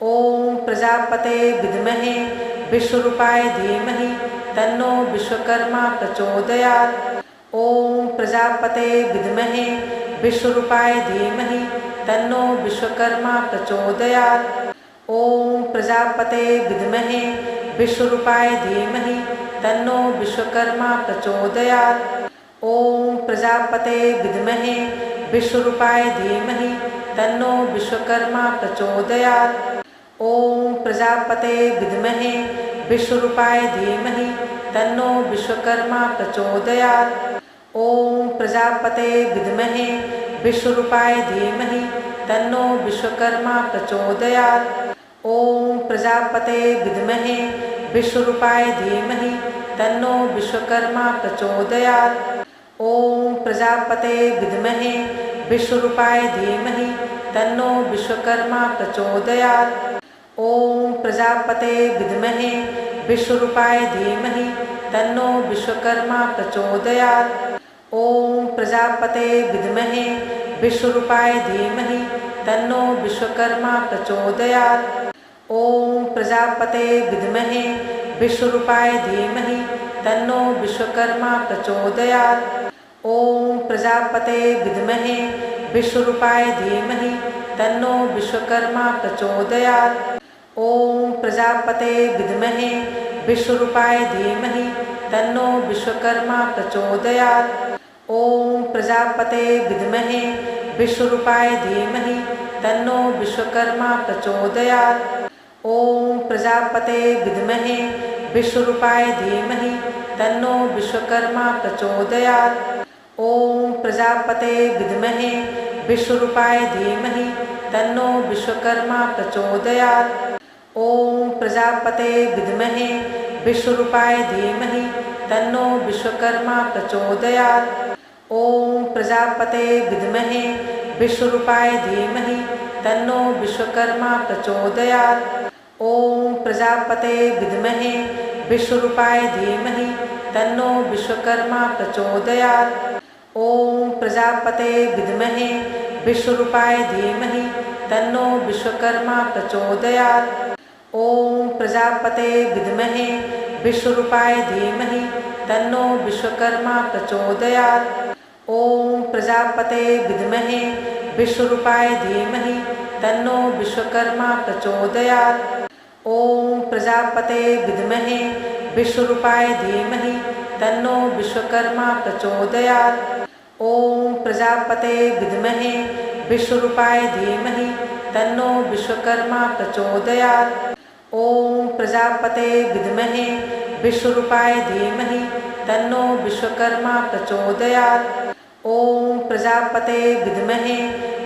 ओम प्रजापते विद्महे विश्वरूपाय धीमहि तन्नो विश्वकर्मा प्रचोदयात्। ओम प्रजापते विद्महे विश्वरूपाय धीमहि तन्नो विश्वकर्मा प्रचोदयात्। ओम प्रजापते विद्महे विश्वरूपाय धीमहि तन्नो विश्वकर्मा प्रचोदयात्। ओम प्रजापते विद्महे विश्वरूपाय धीमहि तन्नो विश्वकर्मा प्रचोदयात्। ओम प्रजापते विद्महे विश्वरूपाय धीमहि तन्नो विश्वकर्मा प्रचोदयात्। ओम प्रजापते विद्महे विश्वरूपाय धीमहि तन्नो विश्वकर्मा प्रचोदयात्। ओम प्रजापते विद्महे विश्वरूपाय धीमहि तन्नो विश्वकर्मा प्रचोदयात्। ओम प्रजापते विद्महे विश्वरूपाय धीमहि तन्नो विश्वकर्मा प्रचोदयात्। ओम प्रजापते विद्महे विश्वरूपाय धीमहि तन्नो विश्वकर्मा प्रचोदयात्। ओम प्रजापते विद्महे विश्वरूपाय धीमहि तन्नो विश्वकर्मा प्रचोदयात्। ओम प्रजापते विद्महे विश्वरूपाय धीमहि तन्नो विश्वकर्मा प्रचोदयात्। ओम प्रजापते विद्महे विश्वरूपाय धीमहि तन्नो विश्वकर्मा प्रचोदयात्। ओम प्रजापते विद्महे विश्वरूपाय धीमहि तन्नो विश्वकर्मा प्रचोदयात्। ओम प्रजापते विद्महे विश्वरूपाय धीमहि तन्नो विश्वकर्मा प्रचोदयात्। ओम प्रजापते विद्महे विश्वरूपाय धीमहि तन्नो विश्वकर्मा प्रचोदयात्। ओम प्रजापते विद्महे विश्वरूपाय धीमहि तन्नो विश्वकर्मा प्रचोदयात्। ओम प्रजापते विद्महे विश्वरूपाय धीमहि तन्नो विश्वकर्मा प्रचोदयात्। ओम प्रजापते विद्महे विश्वरूपाय धीमहि तन्नो विश्वकर्मा प्रचोदयात्। ओम प्रजापते विद्महे विश्वरूपाय धीमहि तन्नो विश्वकर्मा प्रचोदयात्। ओम प्रजापते विद्महे विश्वरूपाय धीमहि तन्नो विश्वकर्मा प्रचोदयात्। ओम प्रजापते विद्महे विश्वरूपाय धीमहि तन्नो विश्वकर्मा प्रचोदयात्। ओम प्रजापते विद्महे विश्वरूपाय धीमहि तन्नो विश्वकर्मा प्रचोदयात्। ओम प्रजापते विद्महे विश्वरूपाय धीमहि तन्नो विश्वकर्मा प्रचोदयात्। ओम प्रजापते विद्महे विश्वरूपाय धीमहि तन्नो विश्वकर्मा प्रचोदयात्। ओम प्रजापते विद्महे विश्वरूपाय धीमहि तन्नो विश्वकर्मा प्रचोदयात्। ओम प्रजापते विद्महे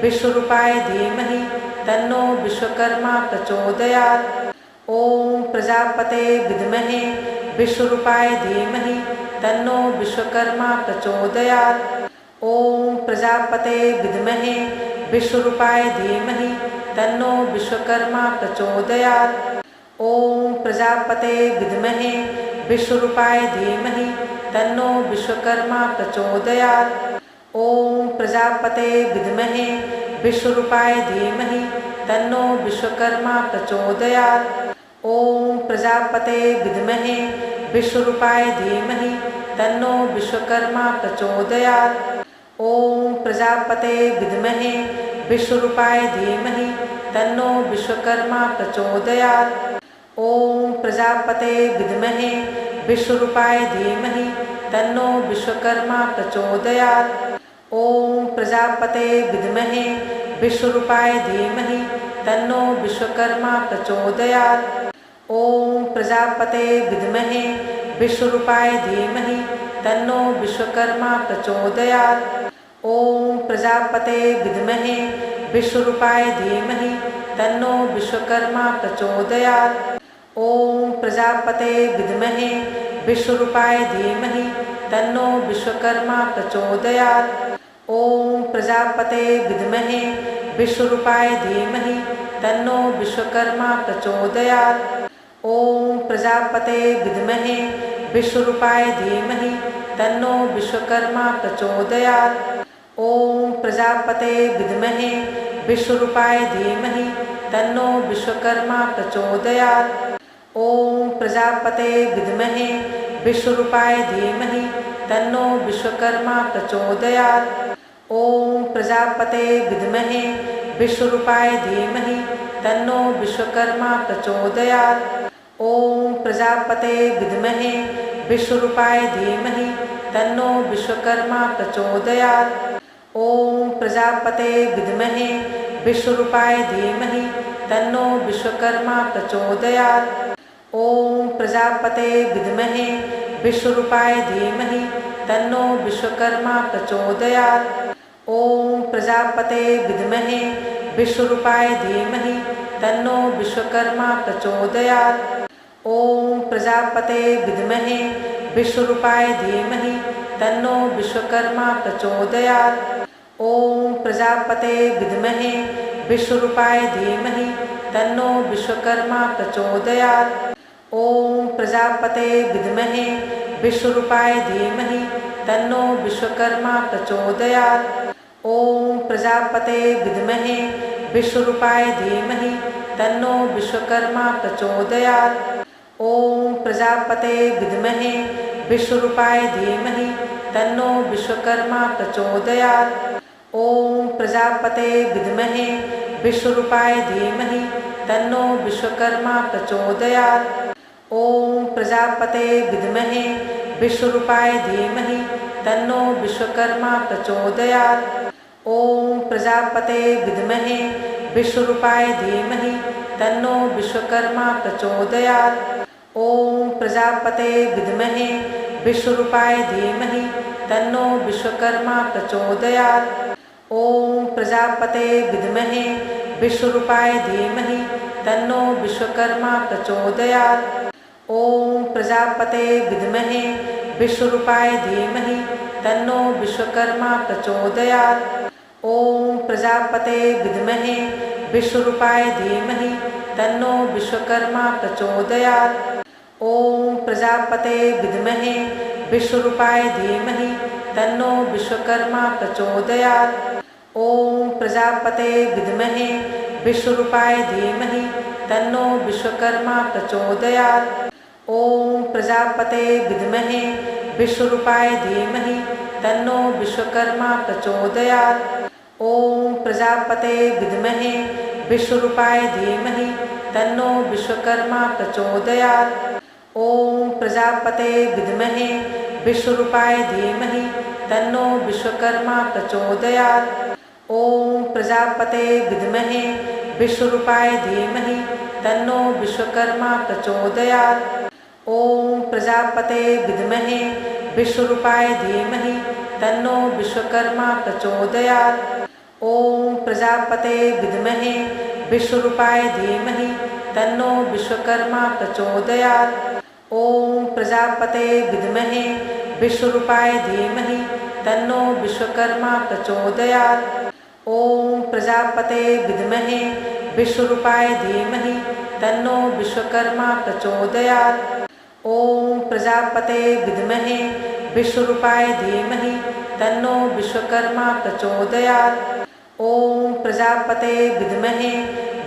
विश्वरूपाय धीमहि तन्नो विश्वकर्मा प्रचोदयात्। ओम प्रजापते विद्महे विश्वरूपाय धीमहि तन्नो विश्वकर्मा प्रचोदयात्। ओम प्रजापते विद्महे विश्वरूपाय धीमहि तन्नो विश्वकर्मा प्रचोदयात्। ओम प्रजापते विद्महे विश्वरूपाय धीमहि तन्नो विश्वकर्मा प्रचोदयात्। ओम प्रजापते विद्महे विश्वरूपाय धीमहि तन्नो विश्वकर्मा प्रचोदयात्। ओम प्रजापते विद्महे विश्वरूपाय धीमहि तन्नो विश्वकर्मा प्रचोदयात्। ओम प्रजापते विद्महे विश्वरूपाय धीमहि तन्नो विश्वकर्मा प्रचोदयात्। ओम प्रजापते विद्महे विश्वरूपाय धीमहि तन्नो विश्वकर्मा प्रचोदयात्। ओम प्रजापते विद्महे विश्वरूपाय धीमहि तन्नो विश्वकर्मा प्रचोदयात्। ओम प्रजापते विद्महे विश्वरूपाय धीमहि तन्नो विश्वकर्मा प्रचोदयात्। ओम प्रजापते विद्महे विश्वरूपाय धीमहि तन्नो विश्वकर्मा प्रचोदयात्। ओम प्रजापते विद्महे विश्वरूपाय धीमहि तन्नो विश्वकर्मा प्रचोदयात्। ओम प्रजापते विद्महे विश्वरूपाय धीमहि तन्नो विश्वकर्मा प्रचोदयात्। ओम प्रजापते विद्महे विश्वरूपाय धीमहि तन्नो विश्वकर्मा प्रचोदयात्। ओम प्रजापते विद्महे विश्वरूपाय धीमहि तन्नो विश्वकर्मा प्रचोदयात्। ॐ प्रजापते विद्महे विश्वरूपाय धीमहि तन्नो विश्वकर्मा प्रचोदयात्। ॐ प्रजापते विद्महे विश्वरूपाय धीमहि तन्नो विश्वकर्मा प्रचोदयात्। ॐ प्रजापते विद्महे विश्वरूपाय धीमहि तन्नो विश्वकर्मा प्रचोदयात्। ॐ प्रजापते विद्महे विश्वरूपाय धीमहि तन्नो विश्वकर्मा प्रचोदयात्। ॐ प्रजापते विद्महे विश्वरूपाय धीमहि तन्नो विश्वकर्मा प्रचोदयात्। ॐ प्रजापते विद्महे विश्वरूपाय धीमहि तन्नो विश्वकर्मा प्रचोदयात्। ॐ प्रजापते विद्महे विश्वरूपाय धीमहि तन्नो विश्वकर्मा प्रचोदयात्। ॐ प्रजापते विद्महे विश्वरूपाय धीमहि तन्नो विश्वकर्मा प्रचोदयात्। ॐ प्रजापते विद्महे विश्वरूपाय धीमहि तन्नो विश्वकर्मा प्रचोदयात्। ॐ प्रजापते विद्महे विश्वरूपाय धीमहि तन्नो विश्वकर्मा प्रचोदयात्। ॐ प्रजापते विद्महे विश्वरूपाय धीमहि तन्नो विश्वकर्मा प्रचोदयात्। ॐ प्रजापते विद्महे विश्वरूपाय धीमहि तन्नो विश्वकर्मा प्रचोदयात्। ॐ प्रजापते विद्महे विश्वरूपाय धीमहि तन्नो विश्वकर्मा प्रचोदयात्। ॐ प्रजापते विद्महे विश्वरूपाय धीमहि तन्नो विश्वकर्मा प्रचोदयात्। ॐ प्रजापते विद्महे विश्वरूपाय धीमहि तन्नो विश्वकर्मा प्रचोदयात्। ॐ प्रजापते विद्महे विश्वरूपाय धीमहि तन्नो विश्वकर्मा प्रचोदयात्। ॐ प्रजापते विद्महे विश्वरूपाय धीमहि तन्नो विश्वकर्मा प्रचोदयात्। ॐ प्रजापते विद्महे विश्वरूपाय धीमहि तन्नो विश्वकर्मा प्रचोदयात्। ॐ प्रजापते विद्महे विश्वरूपाय धीमहि तन्नो विश्वकर्मा प्रचोदयात्। ॐ प्रजापते विद्महे विश्वरूपाय धीमहि तन्नो विश्वकर्मा प्रचोदयात्। ॐ प्रजापते विद्महे विश्वरूपाय धीमहि तन्नो विश्वकर्मा प्रचोदयात्। ॐ प्रजापते विद्महे विश्वरूपाय धीमहि तन्नो विश्वकर्मा प्रचोदयात्। ॐ प्रजापते विद्महे विश्वरूपाय धीमहि तन्नो विश्वकर्मा प्रचोदयात्। ॐ प्रजापते विद्महे विश्वरूपाय धीमहि तन्नो विश्वकर्मा प्रचोदयात्। ॐ प्रजापते विद्महे विश्वरूपाय धीमहि तन्नो विश्वकर्मा प्रचोदयात्। ॐ प्रजापते विद्महे विश्वरूपाय धीमहि तन्नो विश्वकर्मा प्रचोदयात्। ॐ प्रजापते विद्महे विश्वरूपाय धीमहि तन्नो विश्वकर्मा प्रचोदयात्। ॐ प्रजापते विद्महे विश्वरूपाय धीमहि तन्नो विश्वकर्मा प्रचोदयात्। ॐ प्रजापते विद्महे विश्वरूपाय धीमहि तन्नो विश्वकर्मा प्रचोदयात्। ॐ प्रजापते विद्महे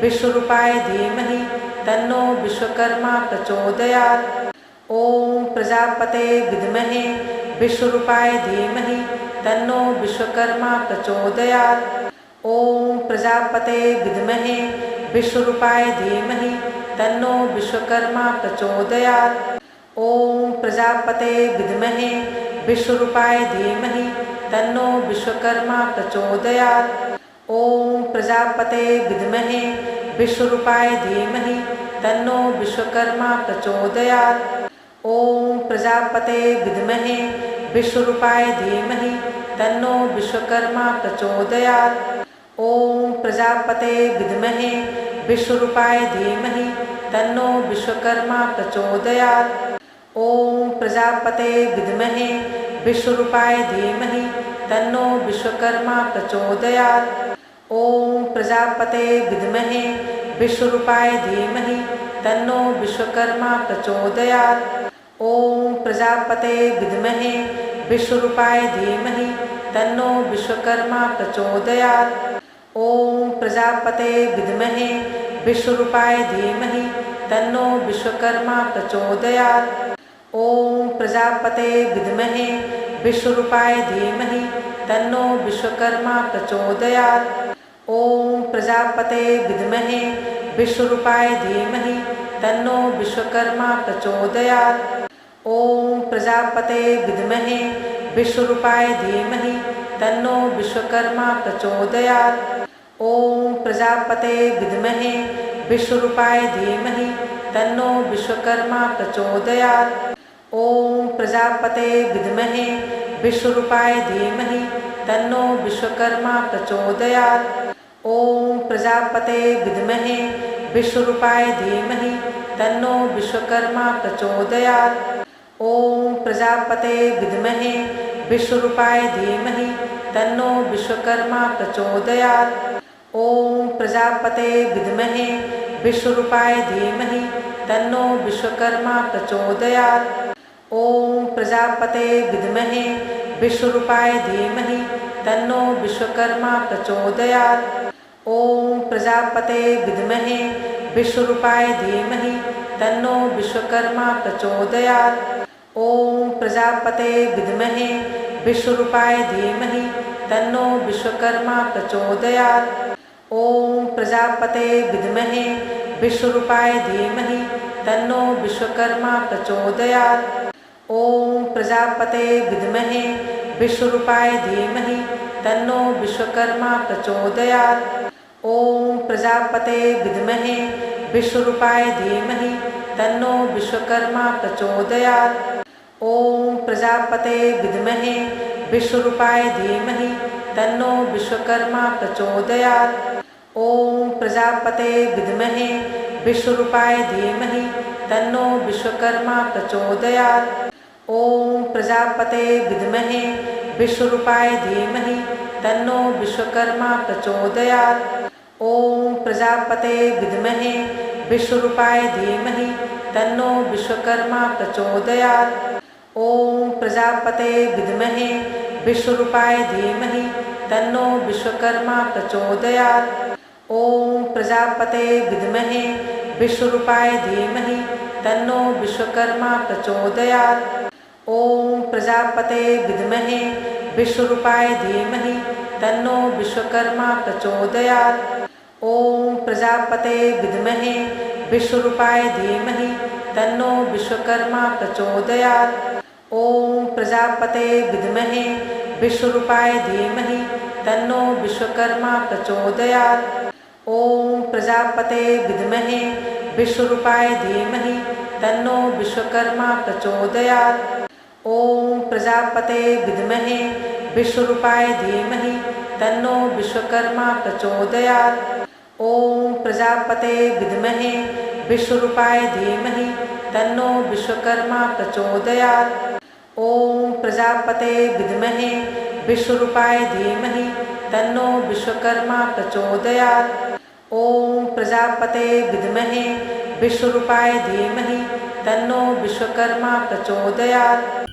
विश्वरूपाय धीमहि तन्नो विश्वकर्मा प्रचोदयात्। ॐ प्रजापते विद्महे विश्वरूपाय धीमहि तन्नो विश्वकर्मा प्रचोदयात्। ॐ प्रजापते विद्महे विश्वरूपाय धीमहि तन्नो विश्वकर्मा प्रचोदयात्। ॐ प्रजापते विद्महे विश्वरूपाय धीमहि तन्नो विश्वकर्मा प्रचोदयात्। ॐ प्रजापते विद्महे विश्वरूपाय धीमहि तन्नो विश्वकर्मा प्रचोदयात्। ॐ प्रजापते विद्महे विश्वरूपाय धीमहि तन्नो विश्वकर्मा प्रचोदयात्। ॐ प्रजापते विद्महे विश्वरूपाय धीमहि तन्नो विश्वकर्मा प्रचोदयात्। ॐ प्रजापते विद्महे विश्वरूपाय धीमहि तन्नो विश्वकर्मा प्रचोदयात्। ॐ प्रजापते विद्महे विश्वरूपाय धीमहि तन्नो विश्वकर्मा प्रचोदयात्। ॐ प्रजापते विद्महे विश्वरूपाय धीमहि तन्नो विश्वकर्मा प्रचोदयात्। ॐ प्रजापते विद्महे विश्वरूपाय धीमहि तन्नो विश्वकर्मा प्रचोदयात्। ओम प्रजापते विद्महे विश्वरूपाय धीमहि तन्नो विश्वकर्मा प्रचोदयात्। ओम प्रजापते विद्महे विश्वरूपाय धीमहि तन्नो विश्वकर्मा प्रचोदयात्। ओम प्रजापते विद्महे विश्वरूपाय धीमहि तन्नो विश्वकर्मा प्रचोदयात्। ओम प्रजापते विद्महे विश्वरूपाय धीमहि तन्नो विश्वकर्मा प्रचोदयात्। ओम प्रजापते विद्महे विश्वरूपाय धीमहि तन्नो विश्वकर्मा प्रचोदयात्। ओम प्रजापते विद्महे विश्वरूपाय धीमहि तन्नो विश्वकर्मा प्रचोदयात्। ओम प्रजापते विद्महे विश्वरूपाय धीमहि तन्नो विश्वकर्मा प्रचोदयात्। ओम प्रजापते विद्महे विश्वरूपाय धीमहि तन्नो विश्वकर्मा प्रचोदयात्। ओम प्रजापते विद्महे विश्वरूपाय धीमहि तन्नो विश्वकर्मा प्रचोदयात्। ओम प्रजापते विद्महे विश्वरूपाय धीमहि तन्नो विश्वकर्मा प्रचोदयात्। ओम प्रजापते विद्महे विश्वरूपाय धीमहि तन्नो विश्वकर्मा प्रचोदयात्। ओम प्रजापते विद्महे विश्वरूपाय धीमहि तन्नो विश्वकर्मा प्रचोदयात्। ओम प्रजापते विद्महे विश्वरूपाय धीमहि तन्नो विश्वकर्मा प्रचोदयात्। ओम प्रजापते विद्महे विश्वरूपाय धीमहि तन्नो विश्वकर्मा प्रचोदयात्। ओम प्रजापते विद्महे विश्वरूपाय धीमहि तन्नो विश्वकर्मा प्रचोदयात्। ओम प्रजापते विद्महे विश्वरूपाय धीमहि तन्नो विश्वकर्मा प्रचोदयात्। ओम प्रजापते विद्महे विश्वरूपाय धीमहि तन्नो विश्वकर्मा प्रचोदयात्। ओम प्रजापते विद्महे विश्वरूपाय धीमहि तन्नो विश्वकर्मा प्रचोदयात्। ओम प्रजापते विद्महे विश्वरूपाय धीमहि तन्नो विश्वकर्मा प्रचोदयात्। ओम प्रजापते विद्महे विश्वरूपाय धीमहि तन्नो विश्वकर्मा प्रचोदयात्। ओम प्रजापते विद्महे विश्वरूपाय धीमहि तन्नो विश्वकर्मा प्रचोदयात्। ओम प्रजापते विद्महे विश्वरूपाय धीमहि तन्नो विश्वकर्मा प्रचोदयात्। ओम प्रजापते विद्महे विश्वरूपाय धीमहि तन्नो विश्वकर्मा प्रचोदयात्। ओम प्रजापते विद्महे विश्वरूपाय धीमहि तन्नो विश्वकर्मा प्रचोदयात्। ओम प्रजापते विद्महे विश्वरूपाय धीमहि तन्नो विश्वकर्मा प्रचोदयात्। ओम प्रजापते विद्महे विश्वरूपाय धीमहि तन्नो विश्वकर्मा प्रचोदयात्। ओम प्रजापते विद्महे विश्वरूपाय धीमहि तन्नो विश्वकर्मा प्रचोदयात्। ओम प्रजापते विद्महे विश्वरूपाय धीमहि तन्नो विश्वकर्मा प्रचोदयात्।